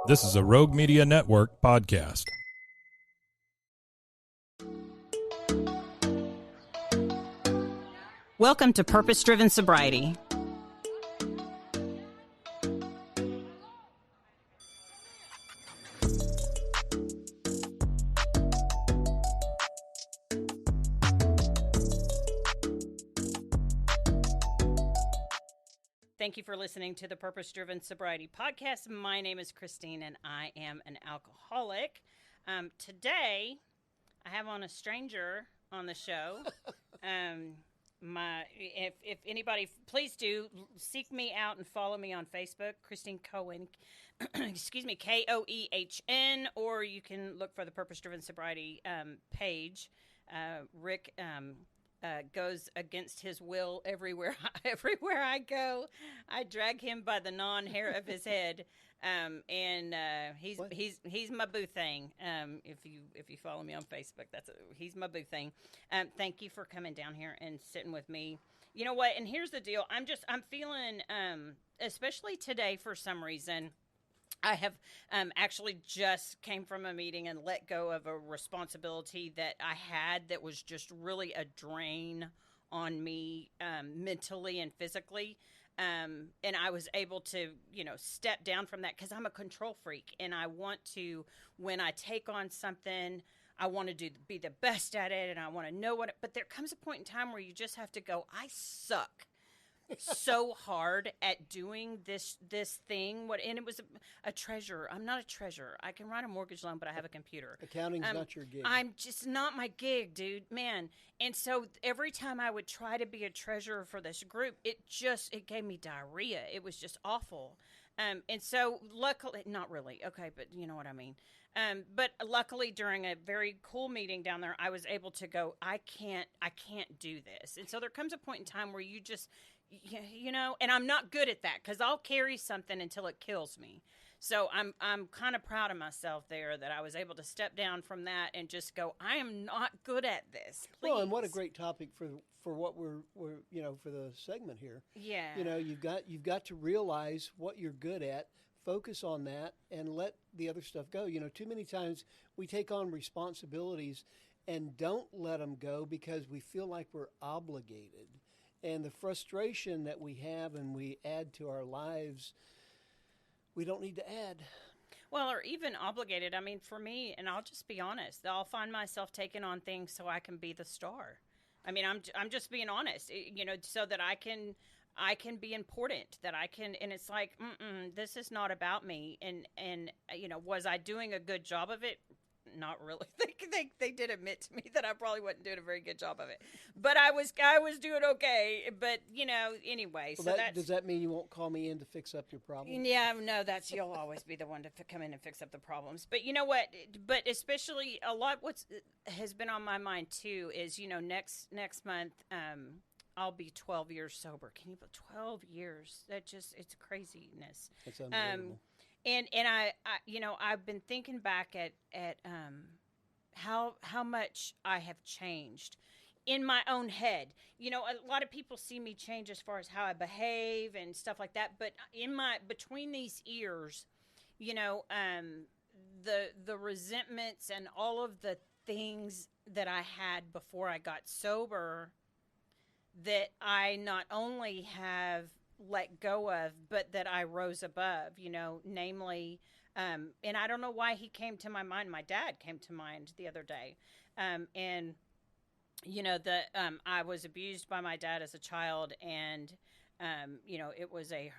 This is a Rogue Media Network podcast. Welcome to Purpose-Driven Sobriety. Thank you for listening to the Purpose-Driven Sobriety podcast. My name is Kristine, and I am an alcoholic. Today, I have on a stranger on the show. If anybody, please do seek me out and follow me on Facebook, Kristine Cohen, excuse me, Koehn, or you can look for the Purpose-Driven Sobriety page. Rick goes against his will everywhere I go. I drag him by the non-hair of his head, and he's my boo thing. If you follow me on Facebook, he's my boo thing. Thank you for coming down here and sitting with me. You know what? And here's the deal. I'm feeling, especially today for some reason. I have actually just came from a meeting and let go of a responsibility that I had that was just really a drain on me mentally and physically. And I was able to, step down from that because I'm a control freak. And I want to, when I take on something, I want to be the best at it. And I want to know but there comes a point in time where you just have to go, I suck so hard at doing this thing. And it was a treasure. I'm not a treasurer. I can write a mortgage loan, but I have a computer. Accounting's not your gig. I'm just not my gig, dude, man. And so every time I would try to be a treasurer for this group, it gave me diarrhea. It was just awful. And so luckily, not really, okay, but you know what I mean. But luckily during a very cool meeting down there, I was able to go, I can't do this. And so there comes a point in time where you just, and I'm not good at that because I'll carry something until it kills me. So I'm kind of proud of myself there that I was able to step down from that and just go, I am not good at this. Please. Well, and what a great topic for what we're for the segment here. Yeah. You've got to realize what you're good at, focus on that, and let the other stuff go. Too many times we take on responsibilities and don't let them go because we feel like we're obligated. And the frustration that we have and we add to our lives, we don't need to add. Well, or even obligated. I mean, for me, and I'll just be honest, I'll find myself taking on things so I can be the star. I mean, I'm just being honest, so that I can be important, that I can, and it's like, this is not about me. And was I doing a good job of it? Not really. They did admit to me that I probably wasn't doing a very good job of it, but I was doing okay. But anyway. Well, so does that mean you won't call me in to fix up your problem? Yeah, no. You'll always be the one to come in and fix up the problems. But you know what? But especially a lot. Has been on my mind too is next month. I'll be 12 years sober. Can you believe 12 years? It's craziness. It's unbelievable. And I've been thinking back at how much I have changed in my own head. A lot of people see me change as far as how I behave and stuff like that. But between these ears, the resentments and all of the things that I had before I got sober, that I not only have let go of, but that I rose above, namely, and I don't know why he came to my mind. My dad came to mind the other day. I was abused by my dad as a child, and, it was a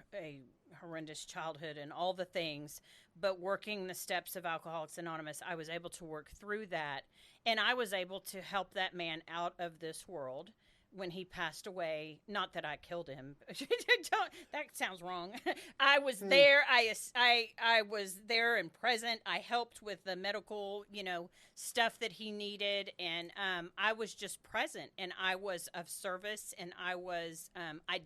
horrendous childhood and all the things, but working the steps of Alcoholics Anonymous, I was able to work through that, and I was able to help that man out of this world when he passed away. Not that I killed him. That sounds wrong. I was there. I was there and present. I helped with the medical, stuff that he needed. And I was just present, and I was of service, and I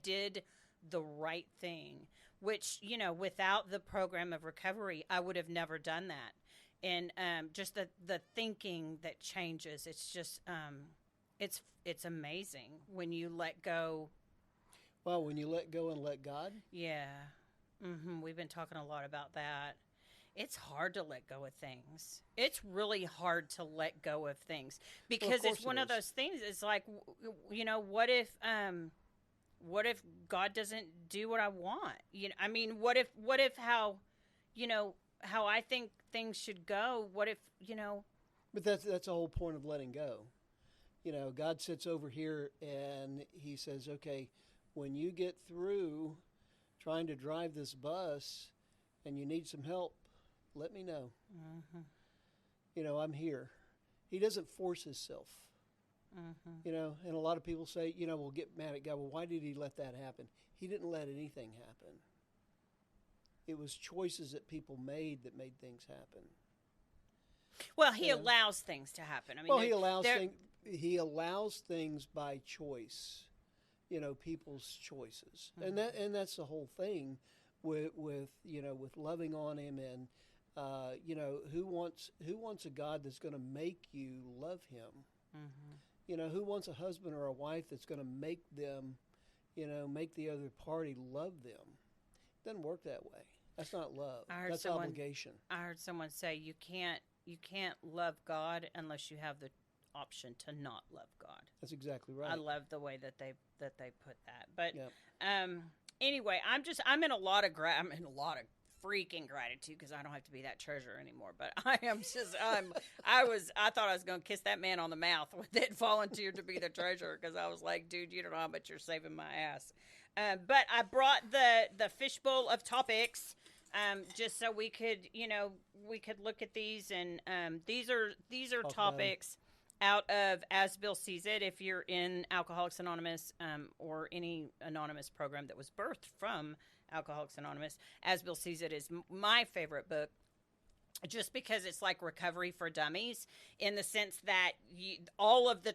did the right thing, which, without the program of recovery, I would have never done that. And just the thinking that changes, it's just, it's amazing when you let go. Well, when you let go and let God. Yeah. We've been talking a lot about that. it's hard to let go of things. It's really hard to let go of things Well, of because course it's one it of is. those things. It's like, what if God doesn't do what I want? I mean, what if how I think things should go? What if, But that's the whole point of letting go. God sits over here and he says, okay, when you get through trying to drive this bus and you need some help, let me know. mhm, I'm here. He doesn't force himself. mhm. And a lot of people say, we'll get mad at God. Well, why did he let that happen? He didn't let anything happen. It was choices that people made that made things happen. Well, he Yeah. allows things to happen. I mean, Well, there- he allows things by choice. People's choices, Mhm. and that's the whole thing with with loving on him, and who wants a God that's going to make you love him? Mhm. Who wants a husband or a wife that's going to make them, make the other party love them? It doesn't work that way. That's not love. I heard That's someone- obligation. I heard someone say you can't love God unless you have the option to not love God. That's exactly right. I love the way that they put that. But Yep. anyway, I'm in a lot of freaking gratitude because I don't have to be that treasurer anymore. But I am just I thought I was going to kiss that man on the mouth when it volunteered to be the treasurer because I was like, dude, you don't know how much you're saving my ass. But I brought the fishbowl of topics. Just so we could look at these, and these are Talk about 'em. topics out of As Bill Sees It. If you're in Alcoholics Anonymous or any anonymous program that was birthed from Alcoholics Anonymous, As Bill Sees It is my favorite book. Just because it's like recovery for dummies, in the sense that all of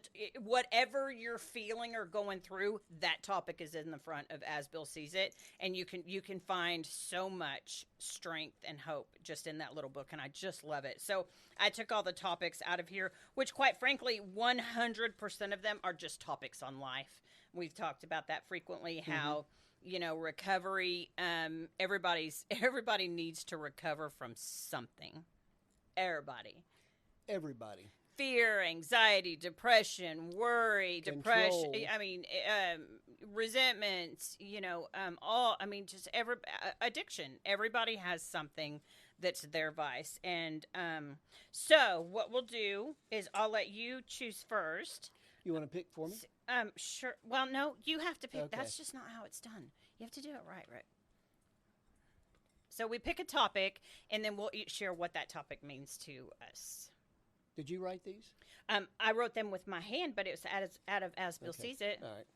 whatever you're feeling or going through, that topic is in the front of As Bill Sees It, and you can find so much strength and hope just in that little book, and I just love it. So I took all the topics out of here, which quite frankly, 100% of them are just topics on life. We've talked about that frequently. How recovery, everybody needs to recover from something. Everybody. Fear, anxiety, depression, worry, Control. depression. I mean, resentment. Just addiction. Everybody has something that's their vice. And so what we'll do is I'll let you choose first. You want to pick for me? Sure. Well, no, you have to pick. Okay. That's just not how it's done. You have to do it right, Rick. So we pick a topic, and then we'll share what that topic means to us. Did you write these? I wrote them with my hand, but it was out of As Bill Okay. Sees It. All right.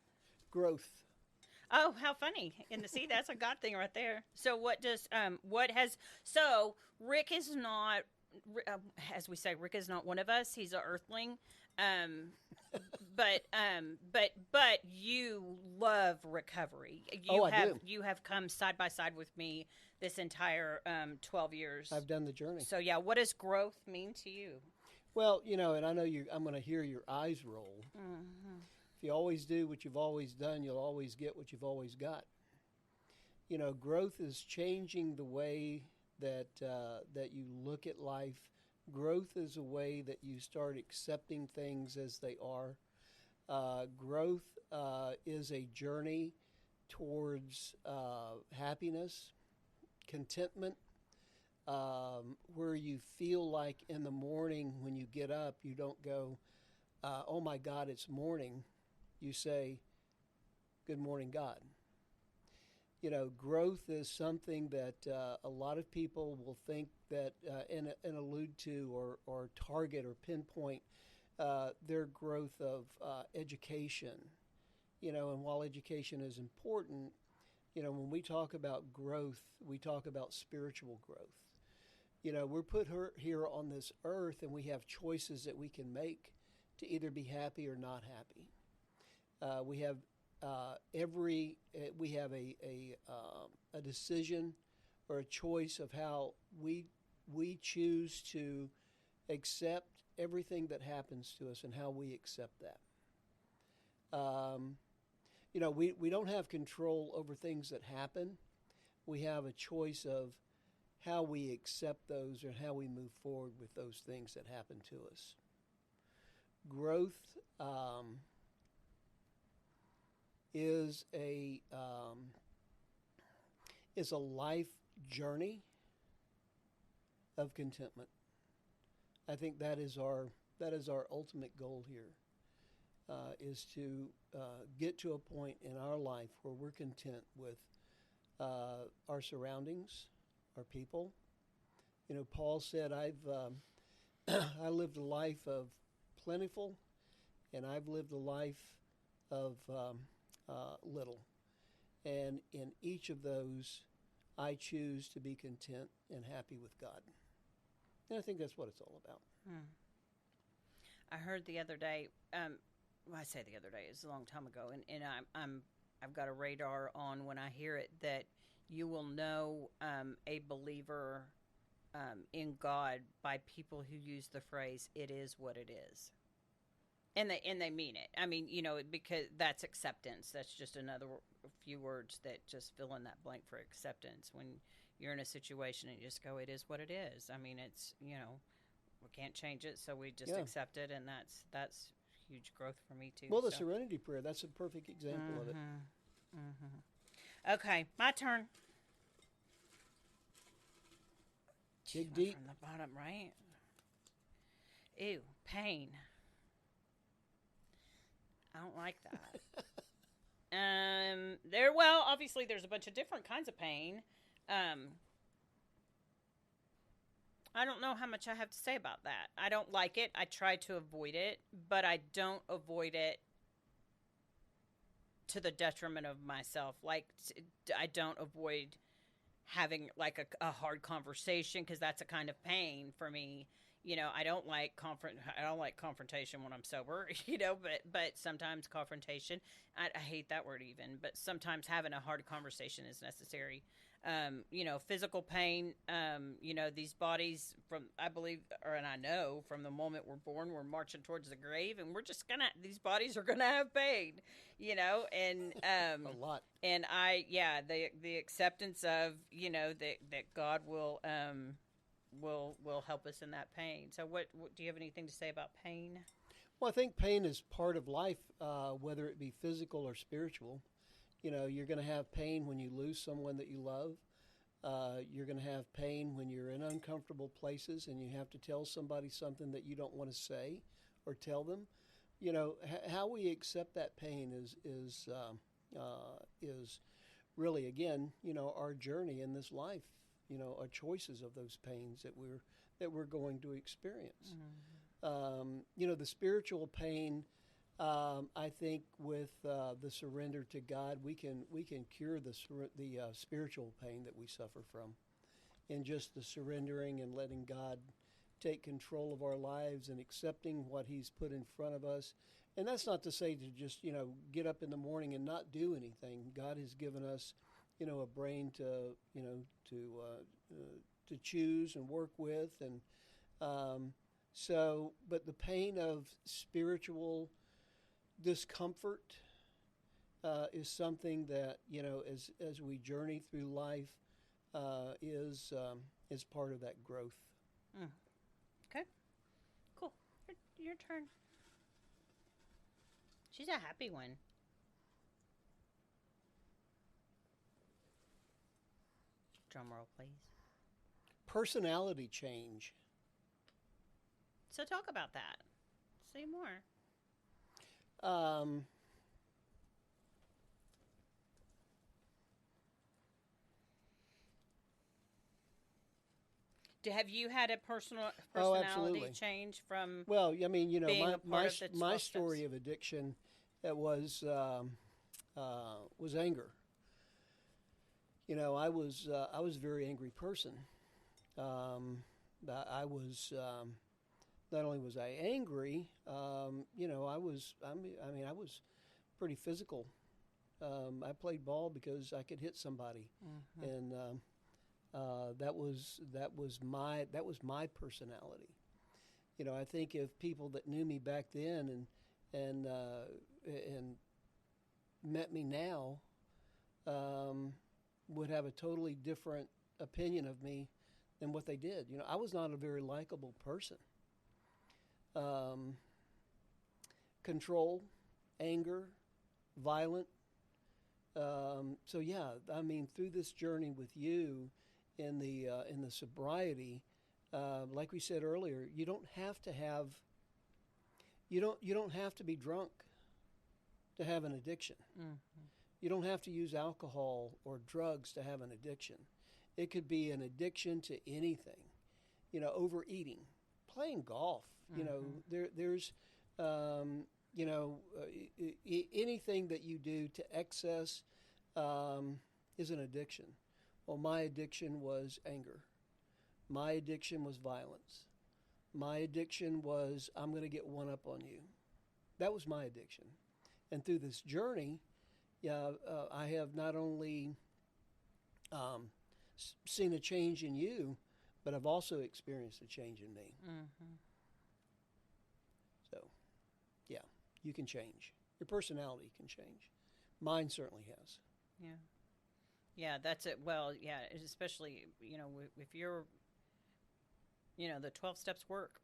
Growth. Oh, how funny. See, that's a God thing right there. So Rick is not, as we say, Rick is not one of us. He's an earthling. But you love recovery. You have come side by side with me this entire 12 years. I've done the journey. So yeah, what does growth mean to you? Well, and I know I'm going to hear your eyes roll. Mm-hmm. If you always do what you've always done, you'll always get what you've always got. Growth is changing the way that you look at life. Growth is a way that you start accepting things as they are. Growth is a journey towards happiness, contentment, where you feel like in the morning when you get up, you don't go, oh my God, it's morning. You say, good morning, God. Growth is something that a lot of people will think that and allude to or target or pinpoint their growth of education. And while education is important, when we talk about growth, we talk about spiritual growth. We're put here on this earth, and we have choices that we can make to either be happy or not happy. We have a decision or a choice of how we choose to accept everything that happens to us and how we accept that. We don't have control over things that happen. We have a choice of how we accept those and how we move forward with those things that happen to us. Growth is a life journey of contentment. I think that is our ultimate goal here, is to get to a point in our life where we're content with our surroundings, our people. You know, Paul said, I lived a life of plentiful, and I've lived a life of little. And in each of those, I choose to be content and happy with God. And I think that's what it's all about. I heard the other day, I say the other day, it was a long time ago, and I've got a radar on when I hear it, that you will know a believer in God by people who use the phrase, "It is what it is," and they mean it. I mean, you know, because that's acceptance. That's just another few words that just fill in that blank for acceptance. When you're in a situation and you just go, "It is what it is." I mean, it's, you know, we can't change it, so we just accept it, and that's huge growth for me too. Well, the Serenity Prayer, that's a perfect example of it. Okay, my turn. Dig deep. From the bottom, right? Ew, pain. I don't like that. Well, obviously there's a bunch of different kinds of pain. I don't know how much I have to say about that. I don't like it. I try to avoid it, but I don't avoid it to the detriment of myself. Like, I don't avoid having like a hard conversation, because that's a kind of pain for me. You know, I don't like confrontation when I'm sober. You know, but sometimes confrontation. I hate that word even. But sometimes having a hard conversation is necessary. You know, physical pain. You know, these bodies, I know from the moment we're born, we're marching towards the grave, and these bodies are gonna have pain. You know, and a lot. And the acceptance of, you know, that God will help us in that pain. So what do you have anything to say about pain? Well, I think pain is part of life, whether it be physical or spiritual. You know, you're going to have pain when you lose someone that you love. You're going to have pain when you're in uncomfortable places and you have to tell somebody something that you don't want to say or tell them. You know, how we accept that pain is really, again, you know, our journey in this life. You know, our choices of those pains that we're going to experience. You know, the spiritual pain. I think with the surrender to God, we can cure the spiritual pain that we suffer from, in just the surrendering and letting God take control of our lives and accepting what He's put in front of us. And that's not to say to just, you know, get up in the morning and not do anything. God has given us, you know, a brain to, you know, to choose and work with, and but the pain of spiritual discomfort is something that, you know, as we journey through life, is part of that growth. Okay, cool. Your turn. She's a happy one. Drum roll, please. Personality change. So talk about that. Say more. Have you had a personality change from? Well, I mean, you know, my story steps? of addiction, that was anger. You know, I was a very angry person. I was not only was I angry, you know, I was pretty physical. I played ball because I could hit somebody, and that was my personality. You know, I think if people that knew me back then and met me now would have a totally different opinion of me than what they did. You know, I was not a very likable person. Control, anger, violent. So yeah, I mean, through this journey with you in the sobriety, like we said earlier, you don't have to have you don't have to be drunk to have an addiction. Mm-hmm. You don't have to use alcohol or drugs to have an addiction. It could be an addiction to anything. You know, overeating, playing golf. You know, there's you know, anything that you do to excess is an addiction. Well, my addiction was anger. My addiction was violence. My addiction was, I'm going to get one up on you. That was my addiction. And through this journey, I have not only seen a change in you, but I've also experienced a change in me. Mm-hmm. So, yeah, you can change. Your personality can change. Mine certainly has. Yeah. Yeah, that's it. Well, yeah, especially, you know, if you're, you know, the 12 steps work.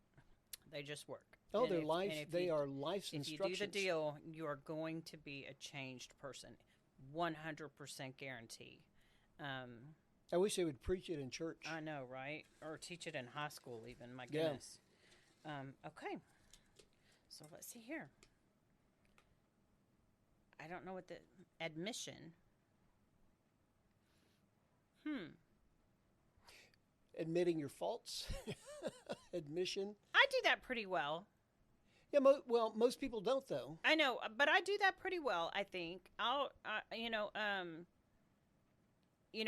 They just work. Oh, and they're if, life. and They are life's if instructions. you do the deal, you are going to be a changed person. 100% guarantee. I wish they would preach it in church. I know, right? Or teach it in high school even. My goodness. Okay. So let's see here. I don't know what the admission. Admitting your faults. Admission. I do that pretty well. Yeah, well, most people don't, though. I know, but I do that pretty well, I think.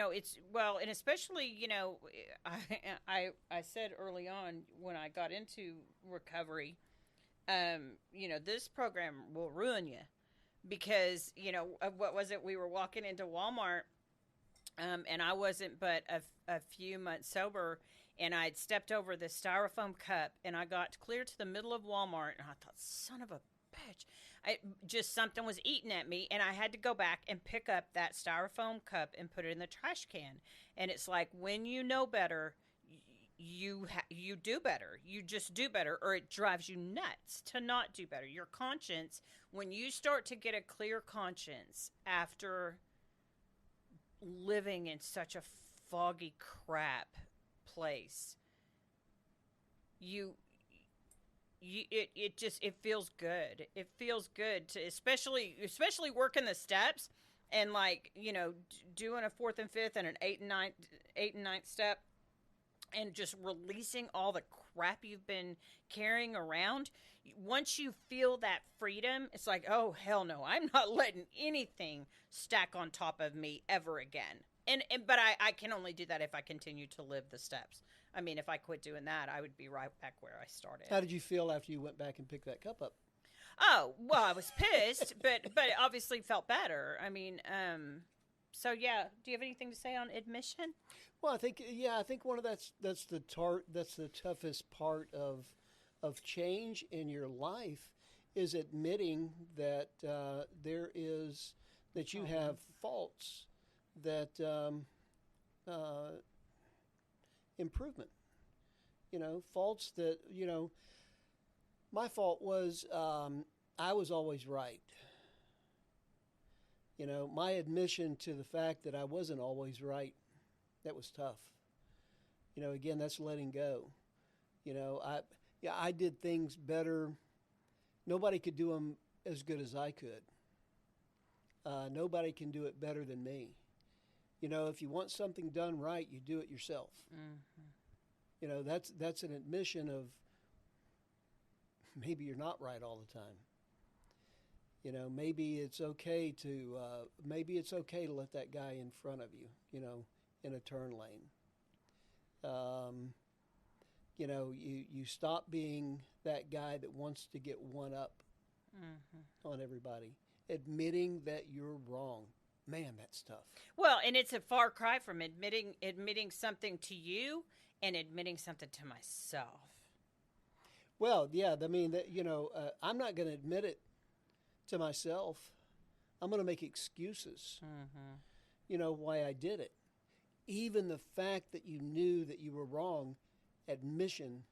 It's, well, and especially, you know, I said early on when I got into recovery, you know, this program will ruin you because, you know, what was it? We were walking into Walmart, and I wasn't but a few months sober, and I'd stepped over the styrofoam cup, and I got clear to the middle of Walmart, and I thought, son of a bitch. Something was eating at me, and I had to go back and pick up that styrofoam cup and put it in the trash can. And it's like, when you know better, you do better. You just do better, or it drives you nuts to not do better. Your conscience, when you start to get a clear conscience after living in such a foggy crap place, it feels good. It feels good to especially working the steps and, like, you know, doing a 4th and 5th and an 8th and 9th step and just releasing all the crap you've been carrying around. Once you feel that freedom, it's like, oh hell no, I'm not letting anything stack on top of me ever again. But I can only do that if I continue to live the steps. I mean, if I quit doing that, I would be right back where I started. How did you feel after you went back and picked that cup up? Oh, well, I was pissed, but it obviously felt better. I mean, so yeah. Do you have anything to say on admission? Well, I think one of that's the toughest part of change in your life is admitting that that you have faults, that improvement. You know, faults that, you know, my fault was I was always right. You know, my admission to the fact that I wasn't always right, that was tough. You know, again, that's letting go. You know, I did things better. Nobody could do them as good as I could. Nobody can do it better than me. You know, if you want something done right, you do it yourself. Mm-hmm. You know, that's an admission of maybe you're not right all the time. You know, maybe it's okay to let that guy in front of you, you know, in a turn lane. You know, you stop being that guy that wants to get one up on everybody. Admitting that you're wrong. Man, that's tough. Well, and it's a far cry from admitting something to you and admitting something to myself. Well, yeah, I mean, you know, I'm not going to admit it to myself. I'm going to make excuses, you know, why I did it. even the fact that you knew that you were wrong, admission,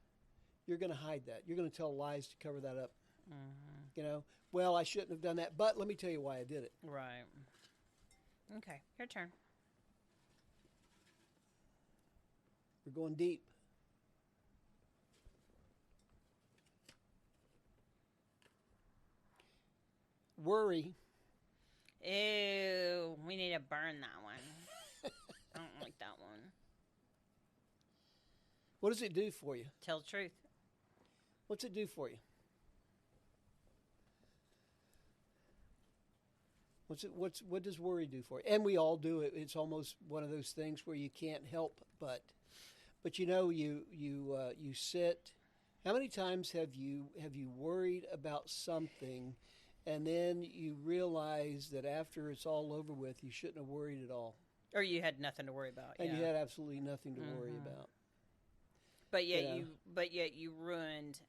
you're going to hide that. You're going to tell lies to cover that up. You know, well, I shouldn't have done that, but let me tell you why I did it. Right. Okay, your turn. We're going deep. Worry. Ew, we need to burn that one. I don't like that one. What does it do for you? Tell the truth. What's it do for you? What does worry do for you? And we all do it. It's almost one of those things where you can't help but you know, you sit. How many times have you worried about something, and then you realize that after it's all over with, you shouldn't have worried at all, Or you had nothing to worry about. and yeah. you had absolutely nothing to worry about. But yet Yeah. you ruined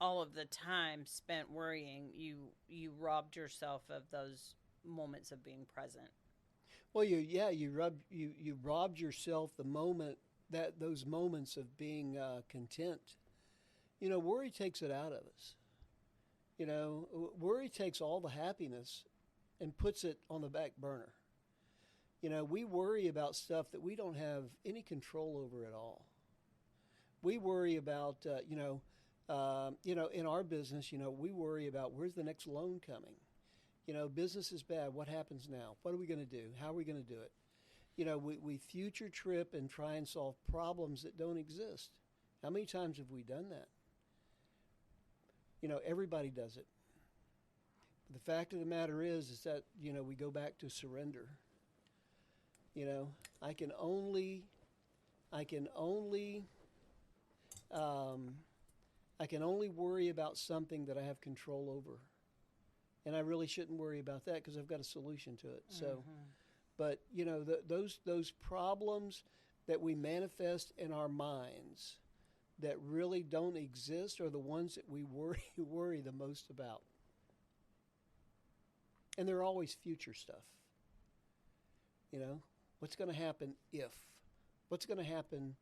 all of the time spent worrying. You robbed yourself of those moments of being present. Well, you robbed yourself those moments of being content. You know, worry takes it out of us. You know, worry takes all the happiness and puts it on the back burner. You know, we worry about stuff that we don't have any control over at all. We worry about, in our business, we worry about where's the next loan coming. You know, business is bad. What happens now? What are we going to do? How are we going to do it? You know, we future trip and try and solve problems that don't exist. How many times have we done that? You know, everybody does it. But the fact of the matter is that, we go back to surrender. You know, I can only worry about something that I have control over. And I really shouldn't worry about that because I've got a solution to it. So, but, those problems that we manifest in our minds that really don't exist are the ones that we worry the most about. And they're always future stuff. You know, what's going to happen if? What's going to happen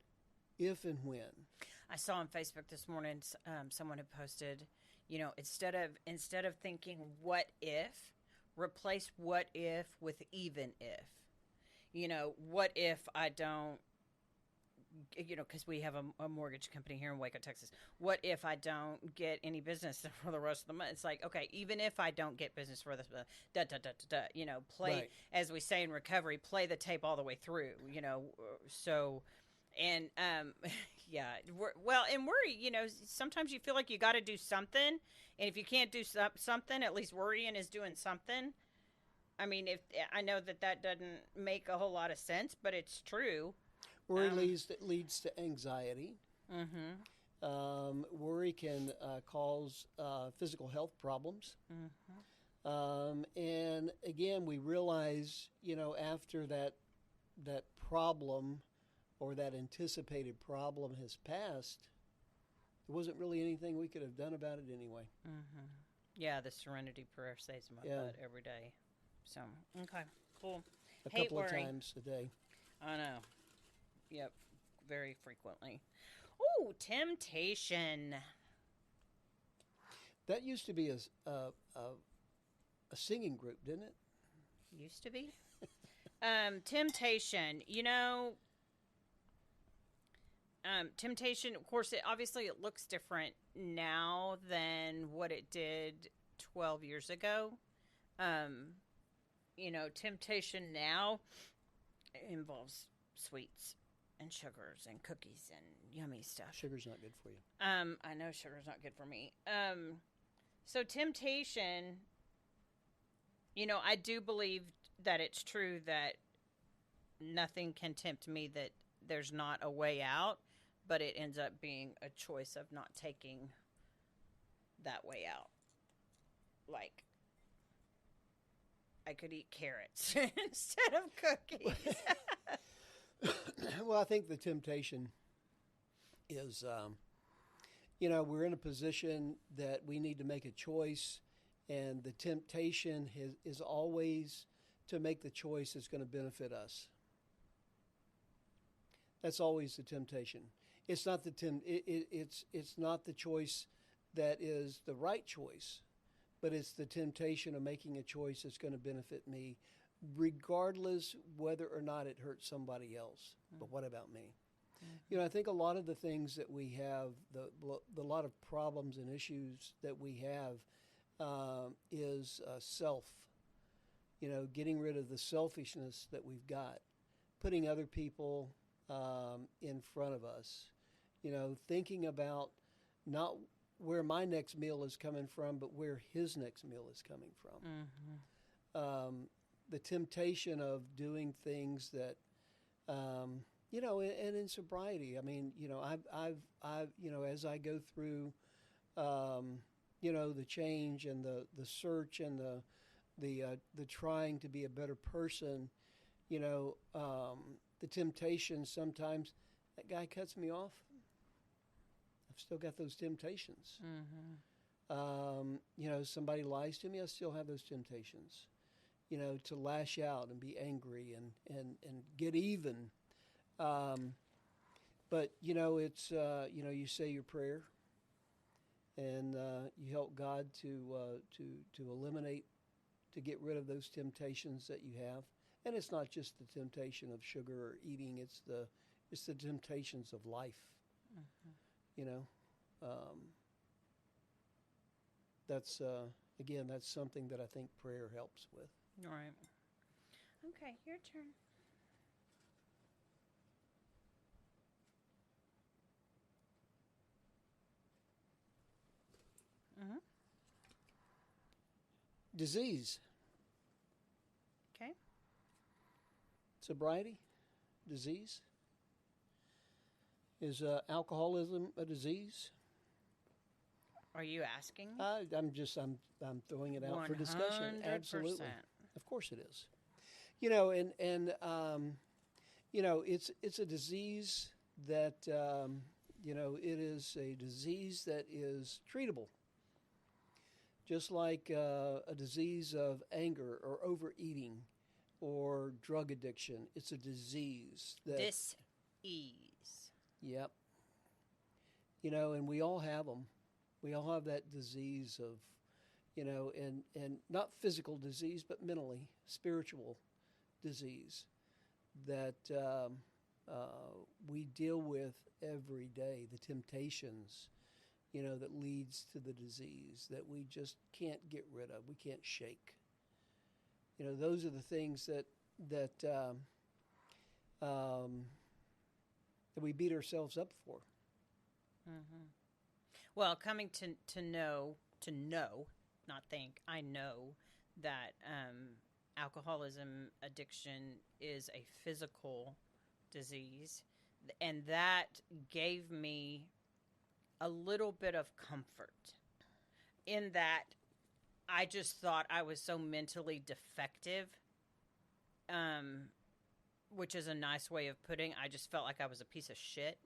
if and when? I saw on Facebook this morning someone had posted, instead of thinking what if, replace what if with even if. What if I don't, because we have a mortgage company here in Waco, Texas. What if I don't get any business for the rest of the month? It's like, okay, even if I don't get business for this, play, Right. as we say in recovery, play the tape all the way through, so... And, yeah, and worry, sometimes you feel like you got to do something. And if you can't do something, at least worrying is doing something. I mean, I know that doesn't make a whole lot of sense, but it's true. Worry leads to anxiety. Worry can cause physical health problems. And again, we realize, after that problem or that anticipated problem has passed, there wasn't really anything we could have done about it anyway. Yeah, the serenity prayer saves my butt every day. So, okay, cool. A couple of times a day. I know. Yep, very frequently. Oh, temptation. That used to be a singing group, didn't it? Used to be. Temptation. Temptation, of course, it looks different now than what it did 12 years ago. Temptation now involves sweets and sugars and cookies and yummy stuff. Sugar's not good for you. I know sugar's not good for me. So temptation, I do believe that it's true that nothing can tempt me, that there's not a way out, but it ends up being a choice of not taking that way out. Like, I could eat carrots instead of cookies. Well, I think the temptation is, we're in a position that we need to make a choice, and the temptation is always to make the choice that's going to benefit us. That's always the temptation. It's not it's not the choice that is the right choice, but it's the temptation of making a choice that's going to benefit me, regardless whether or not it hurts somebody else. But what about me? I think a lot of the things that we have, the lot of problems and issues that we have is self. Getting rid of the selfishness that we've got, putting other people in front of us. Thinking about not where my next meal is coming from, but where his next meal is coming from. The temptation of doing things that, and in sobriety, I mean, I've as I go through, the change and the search and the trying to be a better person, the temptation sometimes, that guy cuts me off. I've still got those temptations. Somebody lies to me, I still have those temptations, to lash out and be angry and get even. But, it's, you say your prayer and you help God to eliminate, to get rid of those temptations that you have. And it's not just the temptation of sugar or eating, it's the temptations of life. That's again, that's something that I think prayer helps with. All right. Okay, your turn. Disease. Okay. Sobriety, disease. Is alcoholism a disease? Are you asking? I'm throwing it out for discussion. 100%. Absolutely, of course it is. It's a disease that it is a disease that is treatable. Just like a disease of anger or overeating or drug addiction, it's a disease that dis-ease. Yep. And we all have them. We all have that disease of, and not physical disease, but mentally, spiritual disease that we deal with every day, the temptations, that leads to the disease that we just can't get rid of, we can't shake. Those are the things that we beat ourselves up for. Well, coming to know, not think, I know that alcoholism addiction is a physical disease, and that gave me a little bit of comfort in that I just thought I was so mentally defective, which is a nice way of putting. I just felt like I was a piece of shit,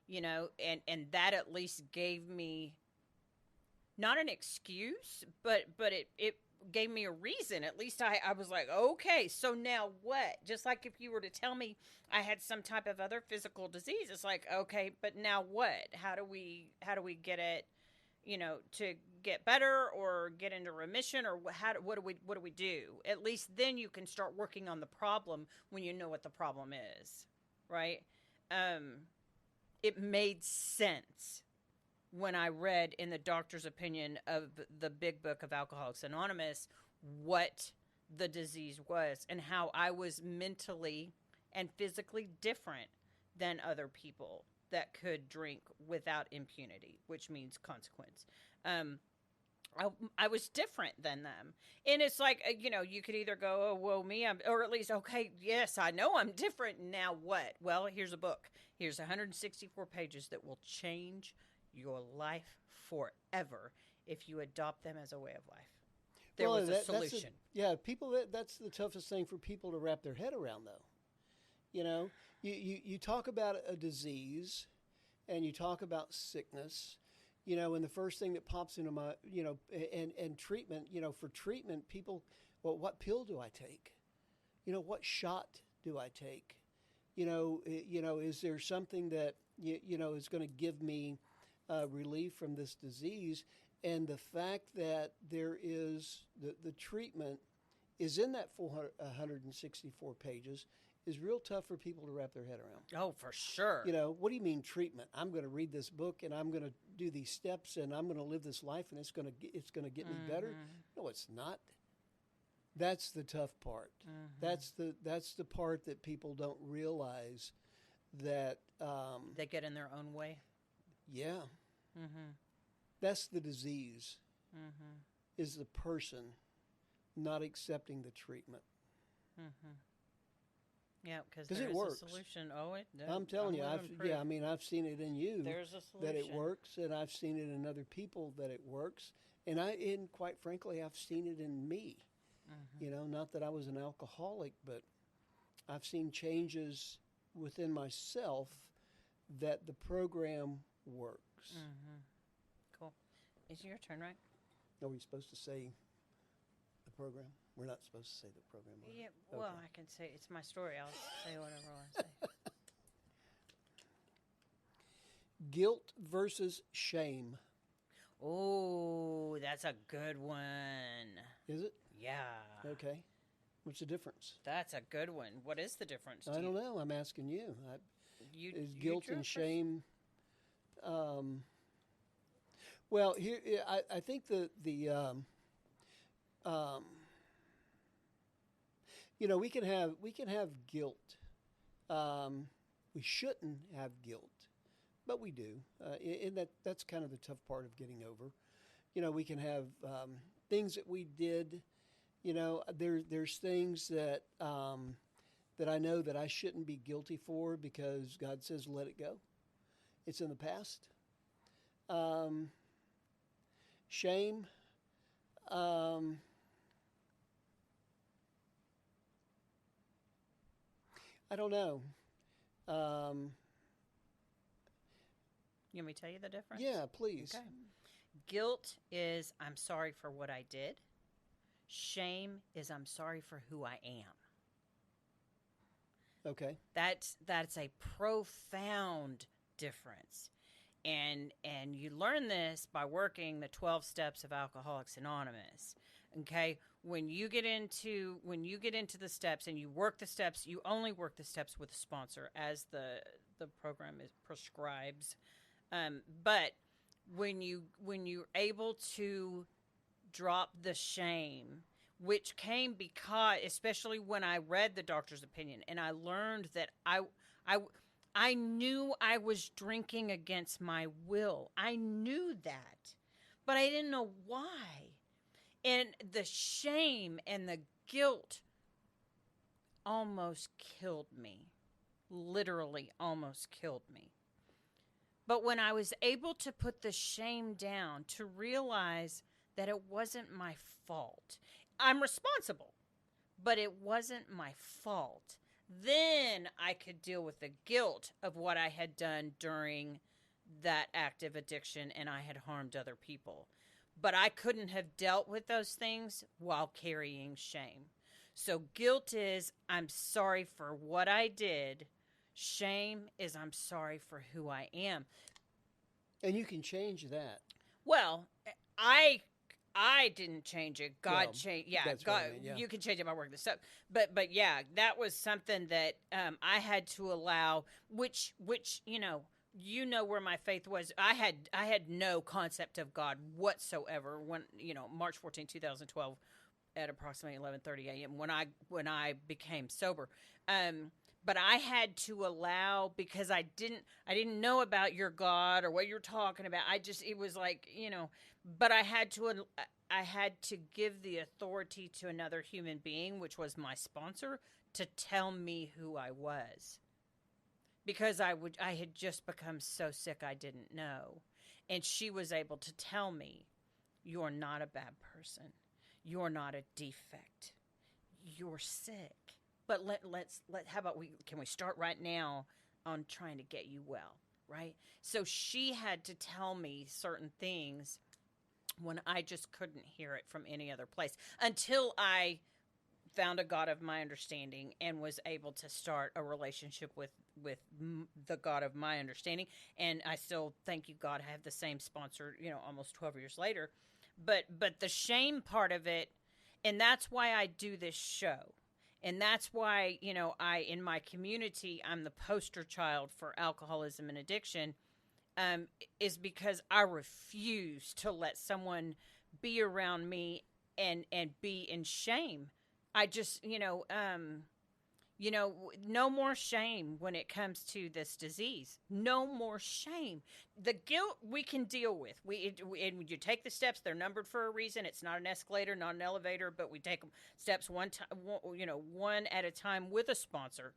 and that at least gave me not an excuse, but it gave me a reason. At least I was like, okay, so now what? Just like if you were to tell me I had some type of other physical disease, it's like, okay, but now what? How do we get it, to get better or get into remission, or what do we do? At least then you can start working on the problem when you know what the problem is, right? It made sense when I read in the doctor's opinion of the big book of Alcoholics Anonymous what the disease was and how I was mentally and physically different than other people that could drink without impunity, which means consequence. I was different than them. And it's like, you could either go, oh, well, me, or at least, okay, yes, I know I'm different. Now what? Well, here's a book. Here's 164 pages that will change your life forever if you adopt them as a way of life. There was a solution. That's the toughest thing for people to wrap their head around, though. You talk about a disease and you talk about sickness, and the first thing that pops into my, and treatment, for treatment, people, well, what pill do I take? What shot do I take? Is there something that is going to give me relief from this disease? And the fact that there is the treatment is in that 164 pages is real tough for people to wrap their head around. Oh, for sure. What do you mean treatment? I'm going to read this book and I'm going to do these steps and I'm going to live this life and it's going to get me better. No, it's not. That's the tough part. That's the part that people don't realize that they get in their own way. Yeah. That's the disease. Is the person not accepting the treatment. Yeah, because it works. A solution. Oh, I'm telling you, I've seen it in you. There's a solution. That it works, and I've seen it in other people that it works, and quite frankly, I've seen it in me. Not that I was an alcoholic, but I've seen changes within myself that the program works. Cool. Is it your turn, right? Are we supposed to say the program? We're not supposed to say the program. Yeah, well, okay. I can say it's my story. I'll say whatever I want to say. Guilt versus shame. Oh, that's a good one. Is it? Yeah. Okay. What's the difference? That's a good one. What is the difference? I don't know. I'm asking you. Is guilt and shame? Well, here I think we can have guilt. We shouldn't have guilt, but we do, and that's kind of the tough part of getting over. We can have things that we did. There's things that that I know that I shouldn't be guilty for because God says let it go. It's in the past. Shame. I don't know. You want me to tell you the difference? Yeah, please. Okay. Guilt is I'm sorry for what I did. Shame is I'm sorry for who I am. Okay. That's a profound difference. And you learn this by working the 12 steps of Alcoholics Anonymous. Okay? When you get into the steps and you work the steps, you only work the steps with a sponsor as the program prescribes. But when you're able to drop the shame, which came because, especially when I read the doctor's opinion and I learned that I knew I was drinking against my will. I knew that, but I didn't know why. And the shame and the guilt almost killed me. Literally almost killed me. But when I was able to put the shame down, to realize that it wasn't my fault. I'm responsible, but it wasn't my fault. Then I could deal with the guilt of what I had done during that active addiction and I had harmed other people. But I couldn't have dealt with those things while carrying shame. So guilt is I'm sorry for what I did. Shame is I'm sorry for who I am. And you can change that. Well, I didn't change it. God changed. Yeah, God. I mean, yeah. You can change it by working this up. But yeah, that was something that I had to allow. Which where my faith was. I had no concept of God whatsoever when March 14, 2012, at approximately 11:30 a.m. when I became sober. But I had to allow, because I didn't know about your God or what you're talking about. It was like, but I had to give the authority to another human being, which was my sponsor, to tell me who I was. Because I had just become so sick I didn't know. And she was able to tell me, you're not a bad person. You're not a defect. You're sick. But how about can we start right now on trying to get you well, right? So she had to tell me certain things when I just couldn't hear it from any other place until I found a God of my understanding and was able to start a relationship with the God of my understanding. And I still, thank you God, I have the same sponsor, almost 12 years later. But the shame part of it, and that's why I do this show. And that's why, I, in my community, I'm the poster child for alcoholism and addiction, is because I refuse to let someone be around me and be in shame. I just, no more shame when it comes to this disease. No more shame. The guilt we can deal with. And you take the steps; they're numbered for a reason. It's not an escalator, not an elevator, but we take steps one at a time with a sponsor.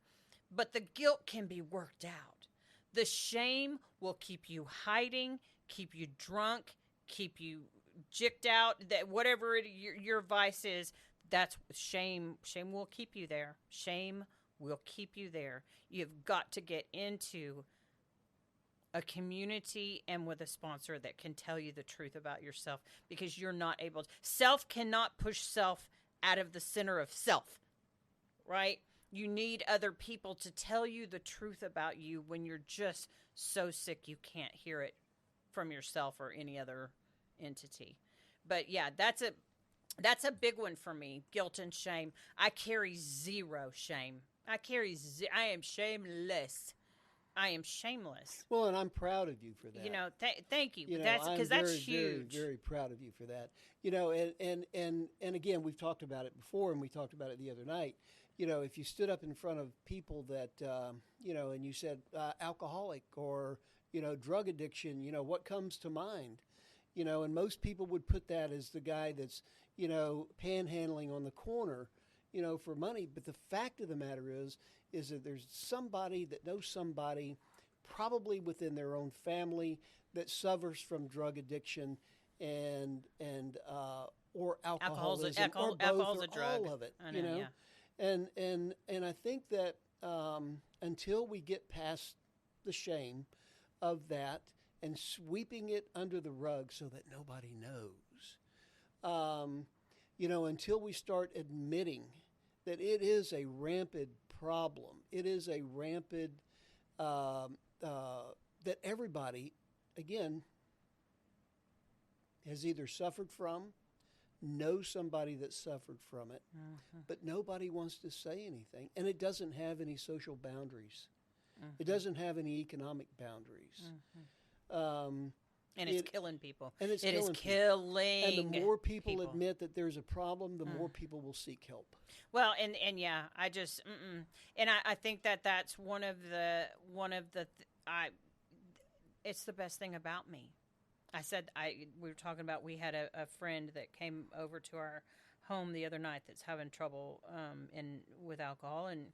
But the guilt can be worked out. The shame will keep you hiding, keep you drunk, keep you jicked out. That whatever your vice is. That's shame. Shame will keep you there. Shame will keep you there. You've got to get into a community and with a sponsor that can tell you the truth about yourself, because you're not able to. Self cannot push self out of the center of self, right? You need other people to tell you the truth about you when you're just so sick you can't hear it from yourself or any other entity. But yeah, that's a big one for me, guilt and shame. I carry zero shame. I am shameless. I am shameless. Well, and I'm proud of you for that. Thank you. That's because that's Very, huge. very proud of you for that. And again, we've talked about it before, and we talked about it the other night. If you stood up in front of people that, and you said alcoholic or, drug addiction, what comes to mind? And most people would put that as the guy that's, panhandling on the corner, for money. But the fact of the matter is that there's somebody that knows somebody, probably within their own family, that suffers from drug addiction or alcoholism, or both, alcohol's or a drug. all of it. I know, yeah. And I think that until we get past the shame of that and sweeping it under the rug so that nobody knows, until we start admitting that it is a rampant problem, it is a rampant, that everybody, again, has either suffered from, knows somebody that suffered from it, but nobody wants to say anything. And it doesn't have any social boundaries. It doesn't have any economic boundaries. And it's killing people. And it is killing killing. And the more people admit that there's a problem, the more people will seek help. Well, and yeah, I just, and I think that's one of the it's the best thing about me. I said, we were talking about, we had a friend that came over to our home the other night that's having trouble with alcohol. And,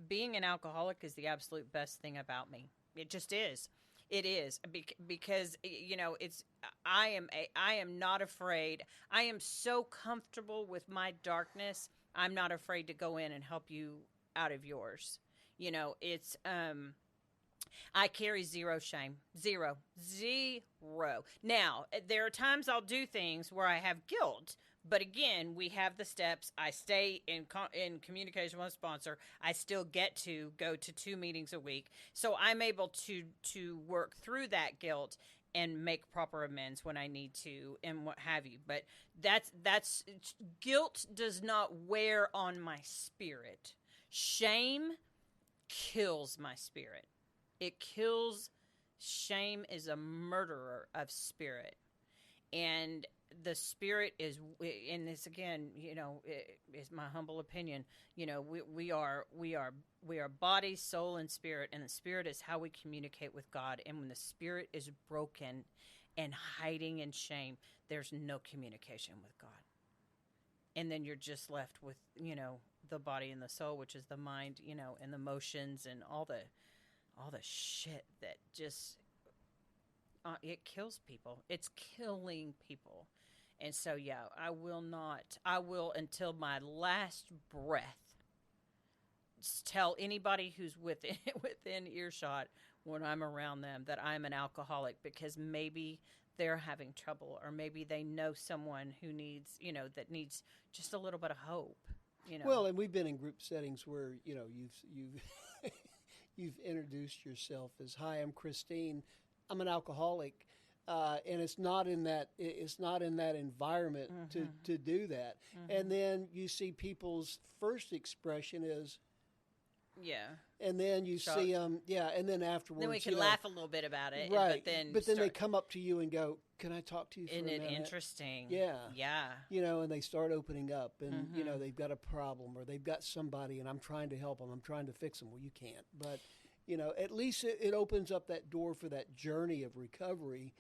being an alcoholic is the absolute best thing about me. It just is. It is because, I am not afraid. I am so comfortable with my darkness. I'm not afraid to go in and help you out of yours. It's, I carry zero shame. Zero. Now, there are times I'll do things where I have guilt, but again, we have the steps. I stay in communication with a sponsor. I still get to go to 2 meetings a week. So I'm able to work through that guilt and make proper amends when I need to and what have you. But that's guilt does not wear on my spirit. Shame kills my spirit. It kills. Shame is a murderer of spirit. And the spirit is, and this again, is my humble opinion. We are body, soul, and spirit, and the spirit is how we communicate with God. And when the spirit is broken and hiding in shame, there's no communication with God. And then you're just left with, the body and the soul, which is the mind, and the emotions and all the shit that just it kills people. It's killing people. And so, yeah, I will until my last breath tell anybody who's within earshot when I'm around them that I'm an alcoholic, because maybe they're having trouble, or maybe they know someone who needs, that needs just a little bit of hope. You know. Well, and we've been in group settings where you've you've introduced yourself as, "Hi, I'm Kristine. I'm an alcoholic," and it's not in that environment to do that. And then you see people's first expression is, yeah. and then you Shocked. see them, and then afterwards, Then we can laugh a little bit about it, right? but then they come up to you and go, "Can I talk to you for a isn't it minute?" interesting? Yeah. Yeah. And they start opening up, and they've got a problem, or they've got somebody, and I'm trying to help them. I'm trying to fix them. Well, you can't, but at least it opens up that door for that journey of recovery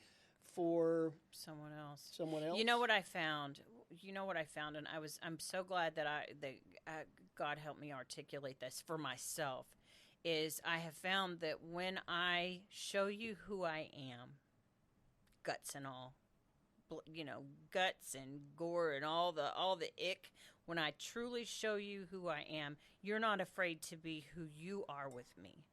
for Someone else. else. You know what I found? And I'm so glad that God helped me articulate this for myself. Is I have found that when I show you who I am, guts and all, guts and gore and all the ick, when I truly show you who I am, you're not afraid to be who you are with me.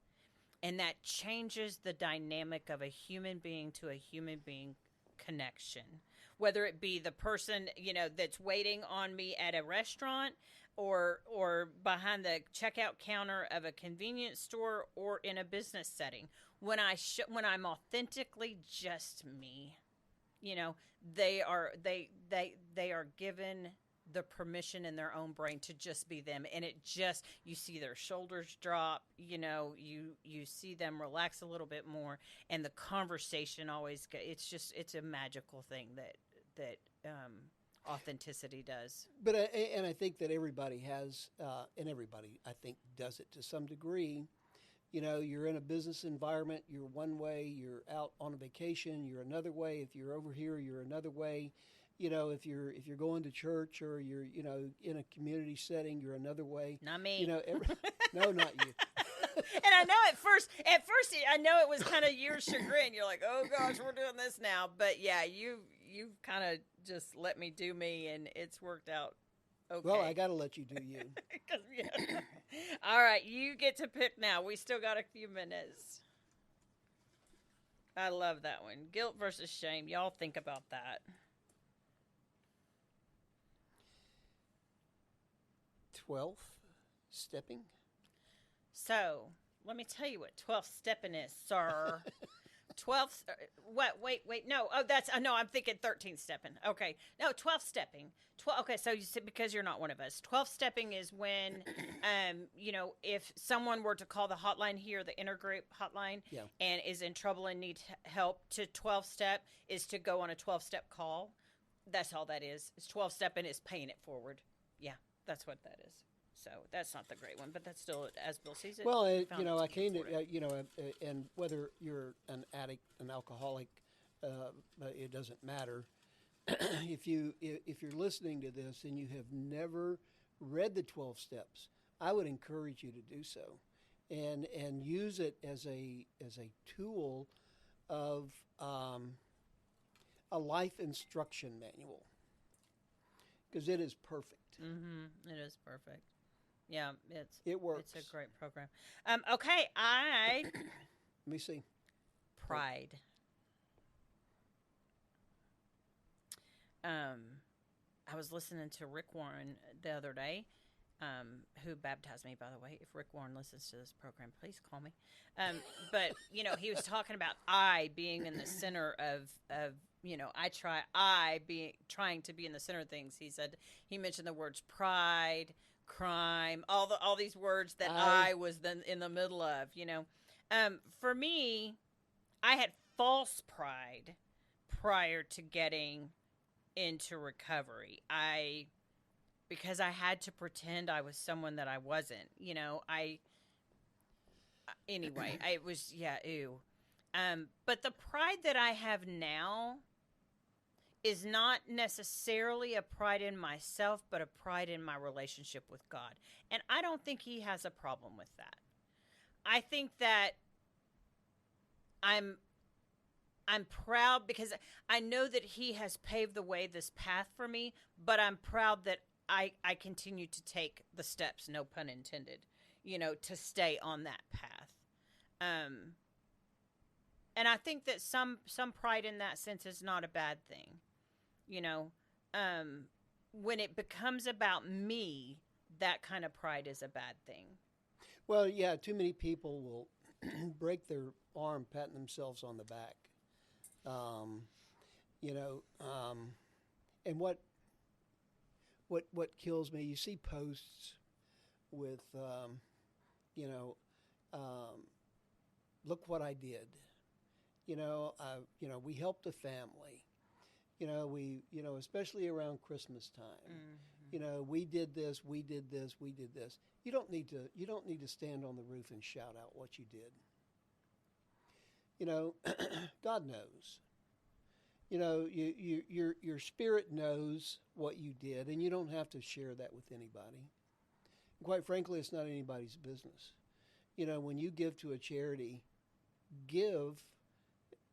And that changes the dynamic of a human being to a human being connection. Whether it be the person, that's waiting on me at a restaurant or behind the checkout counter of a convenience store or in a business setting. When I'm authentically just me, they are given the permission in their own brain to just be them, and you see their shoulders drop, you see them relax a little bit more, and the conversation it's a magical thing that authenticity does. But and I think that everybody has, and everybody I think does it to some degree. You're in a business environment, you're one way. You're out on a vacation, you're another way. If you're over here, you're another way. If you're going to church, or you're in a community setting, you're another way. Not me. No, not you. And I know at first I know it was kind of your chagrin. You're like, oh gosh, we're doing this now. But yeah, you've kind of just let me do me, and it's worked out okay. Well, I got to let you do you. All right, you get to pick now. We still got a few minutes. I love that one. Guilt versus shame. Y'all think about that. 12th stepping. So, let me tell you what 12th stepping is, sir. 12th, wait, no. Oh, no, I'm thinking 13th stepping. Okay. No, 12th stepping. Okay, so you said, because you're not one of us. 12th stepping is when, if someone were to call the hotline here, the intergroup hotline, and is in trouble and needs help, to 12 step is to go on a 12-step call. That's all that is. It's 12 stepping is paying it forward. Yeah, that's what that is. So that's not the great one, but that's still, as Bill sees it. Well, I came to, and whether you're an addict, an alcoholic, it doesn't matter. If you're listening to this and you have never read the 12 steps, I would encourage you to do so, and use it as a tool of a life instruction manual, because it is perfect. Mm-hmm. It is perfect. Yeah, it works. It's a great program. Okay, let me see. Pride. I was listening to Rick Warren the other day, who baptized me, by the way. If Rick Warren listens to this program, please call me. But he was talking about I being in the center of trying to be in the center of things. He mentioned the words pride, crime, all these words that I was then in the middle of. For me, I had false pride prior to getting into recovery. Because I had to pretend I was someone that I wasn't. Anyway, it was ew. But the pride that I have now is not necessarily a pride in myself, but a pride in my relationship with God. And I don't think he has a problem with that. I think that I'm proud because I know that he has paved the way, this path for me, but I'm proud that I continue to take the steps, no pun intended, to stay on that path. And I think that some pride in that sense is not a bad thing. When it becomes about me, that kind of pride is a bad thing. Well, yeah, too many people will break their arm patting themselves on the back. You know, and what kills me, you see posts with, you know, look what I did. You know, we helped a family. You know, especially around Christmas time. Mm-hmm. You know, we did this, we did this, we did this. You don't need to stand on the roof and shout out what you did. You know, God knows. You know, your spirit knows what you did, and you don't have to share that with anybody. Quite frankly, it's not anybody's business. You know, when you give to a charity, give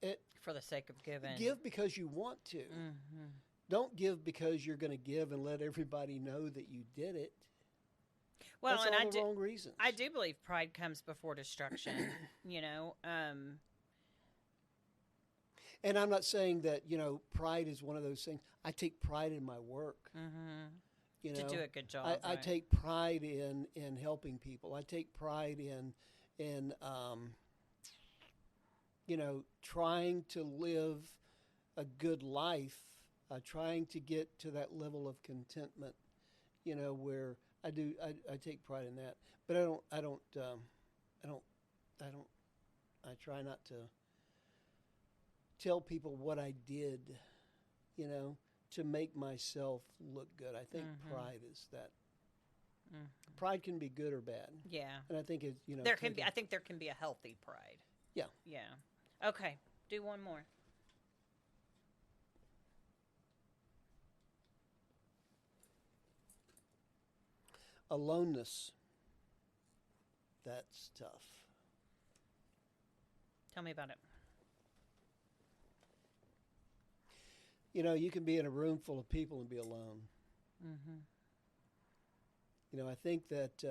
it For the sake of giving. give because you want to. Mm-hmm. Don't give because you're going to give and let everybody know that you did it. Well, That's and all the wrong reasons. I do believe pride comes before destruction. You know, And I'm not saying that, you know, pride is one of those things. I take pride in my work. mm-hmm. You know, To do a good job. I right? take pride in helping people. I take pride in you know, trying to live a good life, trying to get to that level of contentment. You know, where I take pride in that. But I try not to tell people what I did, you know, to make myself look good. I think Mm-hmm. pride is that. Mm-hmm. Pride can be good or bad. Yeah. And I think it's, you know, I think there can be a healthy pride. Yeah. Yeah. Okay. Do one more. Aloneness. That's tough. Tell me about it. You know, you can be in a room full of people and be alone. Mm-hmm. You know, I think that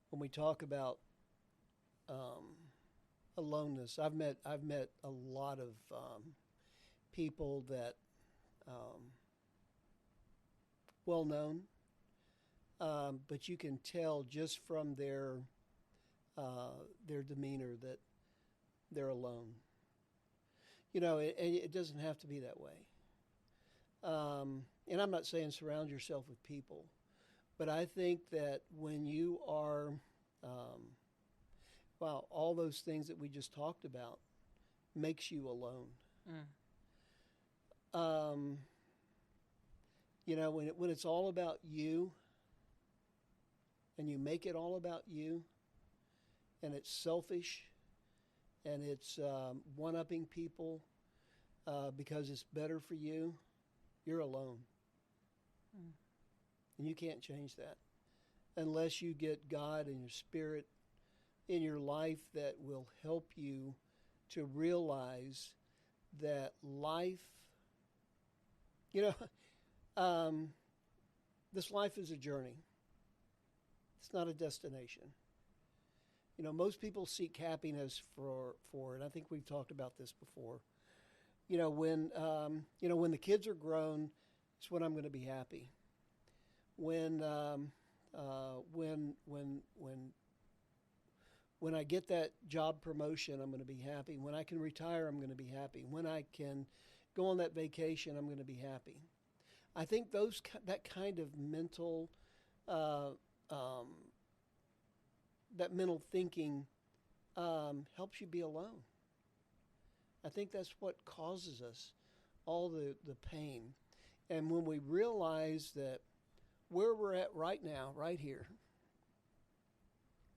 when we talk about aloneness, I've met a lot of people that well known, but you can tell just from their demeanor that they're alone. You know, it doesn't have to be that way. And I'm not saying surround yourself with people, but I think that when you are, all those things that we just talked about makes you alone. Mm. You know, when it's all about you, and you make it all about you, and it's selfish, and it's one-upping people because it's better for you, you're alone. Mm. And you can't change that unless you get God and your spirit in your life that will help you to realize that life, you know, this life is a journey. It's not a destination. You know, most people seek happiness for, and I think we've talked about this before. You know, when the kids are grown, it's when I'm going to be happy. When I get that job promotion, I'm going to be happy. When I can retire, I'm going to be happy. When I can go on that vacation, I'm going to be happy. I think that kind of mental thinking helps you be alone. I think that's what causes us all the pain. And when we realize that where we're at right now, right here,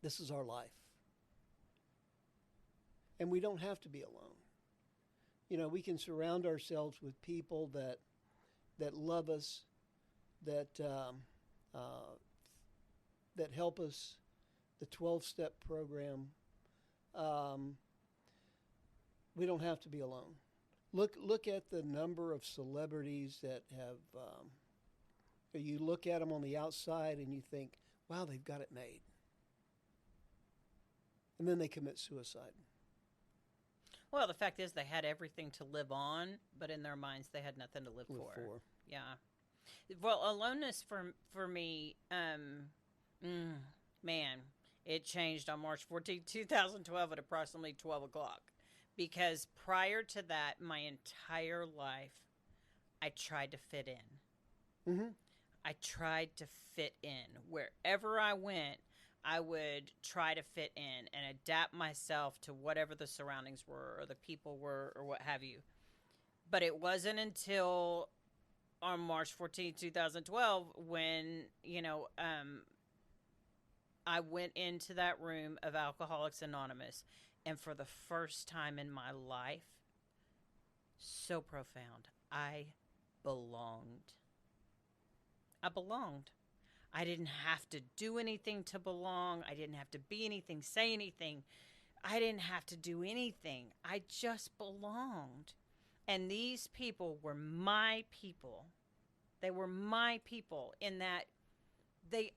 this is our life. And we don't have to be alone. You know, we can surround ourselves with people that love us, that help us, the 12-step program. We don't have to be alone. Look at the number of celebrities that have. You look at them on the outside and you think, "Wow, they've got it made," and then they commit suicide. Well, the fact is they had everything to live on, but in their minds they had nothing to live for. Yeah. Well, aloneness for me, man, it changed on March 14th, 2012 at approximately 12 o'clock. Because prior to that, my entire life, I tried to fit in. Mm-hmm. I tried to fit in. Wherever I went, I would try to fit in and adapt myself to whatever the surroundings were or the people were or what have you. But it wasn't until on March 14th, 2012 when, I went into that room of Alcoholics Anonymous, and for the first time in my life, so profound, I belonged. I belonged. I didn't have to do anything to belong. I didn't have to be anything, say anything. I didn't have to do anything. I just belonged. And these people were my people. They were my people in that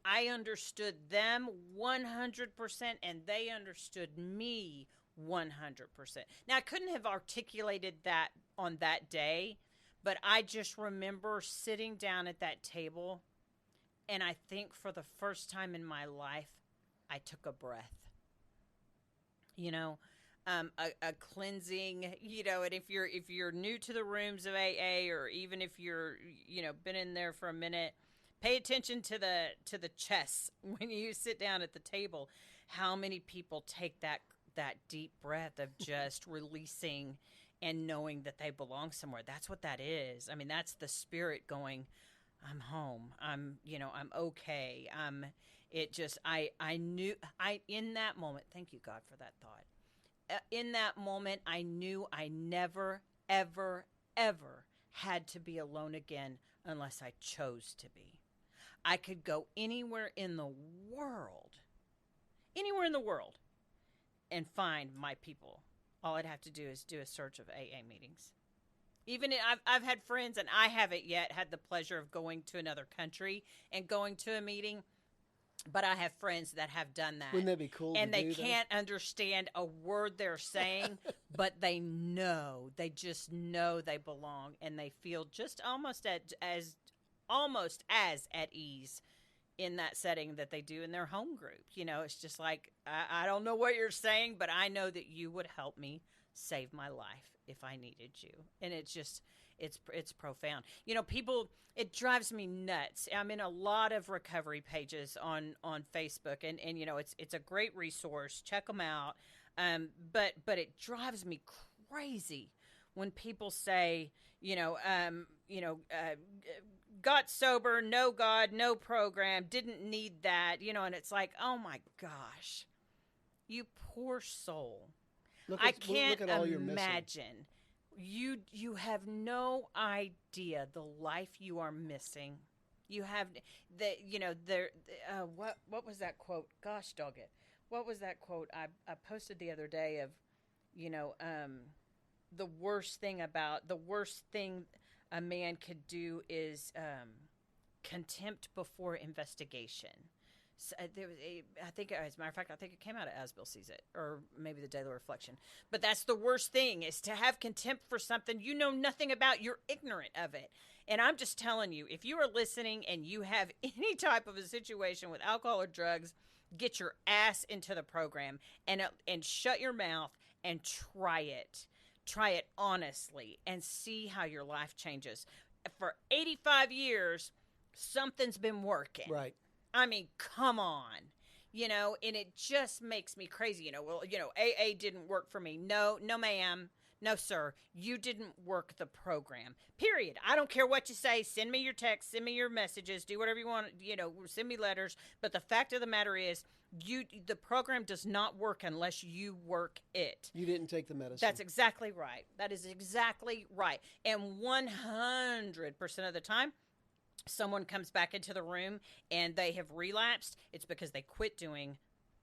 I understood them 100% and they understood me 100%. Now, I couldn't have articulated that on that day, but I just remember sitting down at that table, and I think for the first time in my life, I took a breath. A cleansing, and if you're new to the rooms of AA, or even if you're, been in there for a minute, pay attention to the chess when you sit down at the table. How many people take that deep breath of just releasing and knowing that they belong somewhere? That's what that is. I mean, that's the spirit going, I'm home. I'm okay. I knew in that moment, thank you God for that thought. In that moment, I knew I never, ever, ever had to be alone again unless I chose to be. I could go anywhere in the world, and find my people. All I'd have to do is do a search of AA meetings. Even I've had friends, and I haven't yet had the pleasure of going to another country and going to a meeting, but I have friends that have done that. Wouldn't that be cool? And they can't understand a word they're saying, but they just know they belong, and they feel just almost as at ease in that setting that they do in their home group. It's just like, I don't know what you're saying, but I know that you would help me save my life if I needed you. And it's just, it's profound. People, it drives me nuts. I'm in a lot of recovery pages on Facebook, and it's a great resource. Check them out. But it drives me crazy when people say, got sober, no God, no program, didn't need that, and it's like, oh my gosh, you poor soul. I can't imagine. You have no idea the life you are missing. You have what was that quote? Gosh dog it. What was that quote I posted the other day of, the worst thing a man could do is contempt before investigation. So, I think, as a matter of fact, I think it came out of As Bill Sees It, or maybe the Daily Reflection. But that's the worst thing, is to have contempt for something you know nothing about. You're ignorant of it. And I'm just telling you, if you are listening and you have any type of a situation with alcohol or drugs, get your ass into the program and shut your mouth and try it. Try it honestly and see how your life changes. For 85 years, something's been working. Right. I mean, come on. And it just makes me crazy. AA didn't work for me. No, ma'am. No, sir. You didn't work the program. Period. I don't care what you say. Send me your texts. Send me your messages. Do whatever you want. Send me letters. But the fact of the matter is, the program does not work unless you work it. You didn't take the medicine. That's exactly right. That is exactly right. And 100% of the time, someone comes back into the room and they have relapsed. It's because they quit doing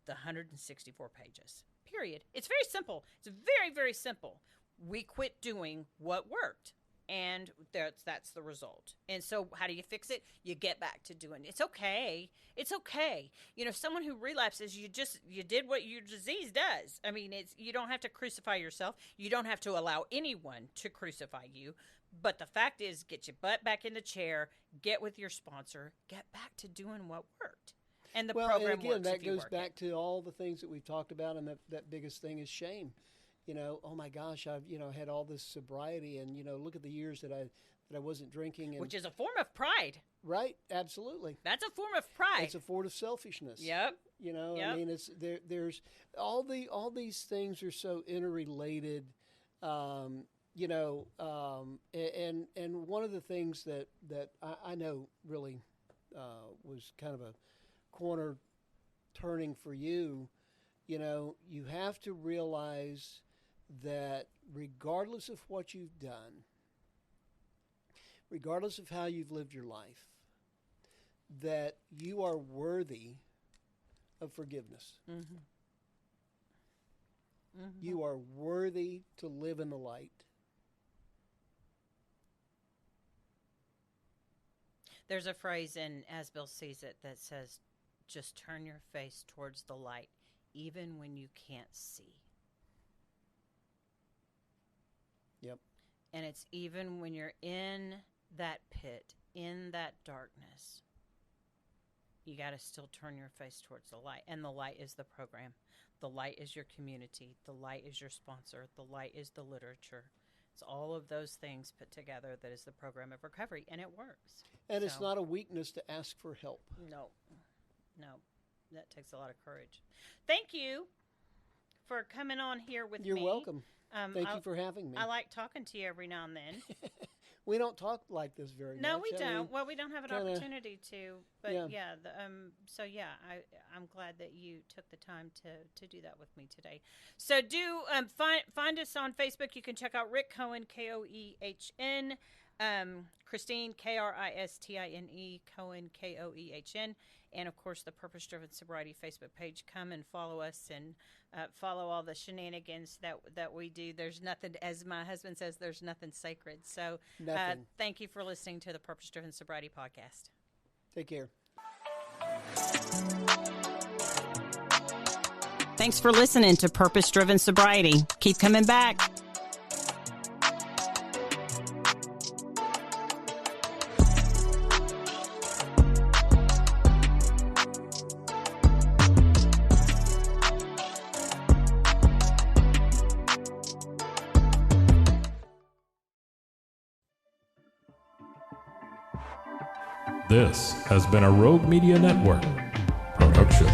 the 164 pages. Period. It's very simple. It's very, very simple. We quit doing what worked. And that's the result. And so how do you fix it? You get back to doing it. It's okay. It's okay. Someone who relapses, you did what your disease does. I mean, you don't have to crucify yourself. You don't have to allow anyone to crucify you. But the fact is, get your butt back in the chair, get with your sponsor, get back to doing what worked. And the program and again, works that if you goes work back it. to all the things that we've talked about, and that biggest thing is shame. Oh my gosh, I've had all this sobriety, and look at the years that I wasn't drinking, and Which is a form of pride. right, absolutely, That's a form of pride. it's a form of selfishness. Yep. I Yep. mean, it's there's all these things are so interrelated. And one of the things that I know really was kind of a corner turning for you. You have to realize that regardless of what you've done, regardless of how you've lived your life, that you are worthy of forgiveness. Mm-hmm. Mm-hmm. You are worthy to live in the light. There's a phrase in As Bill Sees It that says, just turn your face towards the light, even when you can't see. Yep. And it's even when you're in that pit, in that darkness, you got to still turn your face towards the light. And the light is the program. The light is your community. The light is your sponsor. The light is the literature. It's all of those things put together that is the program of recovery, and it works. And it's not a weakness to ask for help. No. That takes a lot of courage. Thank you for coming on here with You're me. welcome. Thank you for having me. I like talking to you every now and then. We don't talk like this very much. No, we I don't. mean, Well, we don't have an opportunity to. But yeah. I'm glad that you took the time to do that with me today. So do find us on Facebook. You can check out Rick Cohen, Koehn, Kristine, Kristine, Cohen, Koehn, and of course the Purpose Driven Sobriety Facebook page. Come and follow us and follow all the shenanigans that we do. There's nothing, as my husband says, there's nothing sacred. So thank you for listening to the Purpose Driven Sobriety podcast. Take care. Thanks for listening to Purpose Driven Sobriety. Keep coming back. This has been a Rogue Media Network production.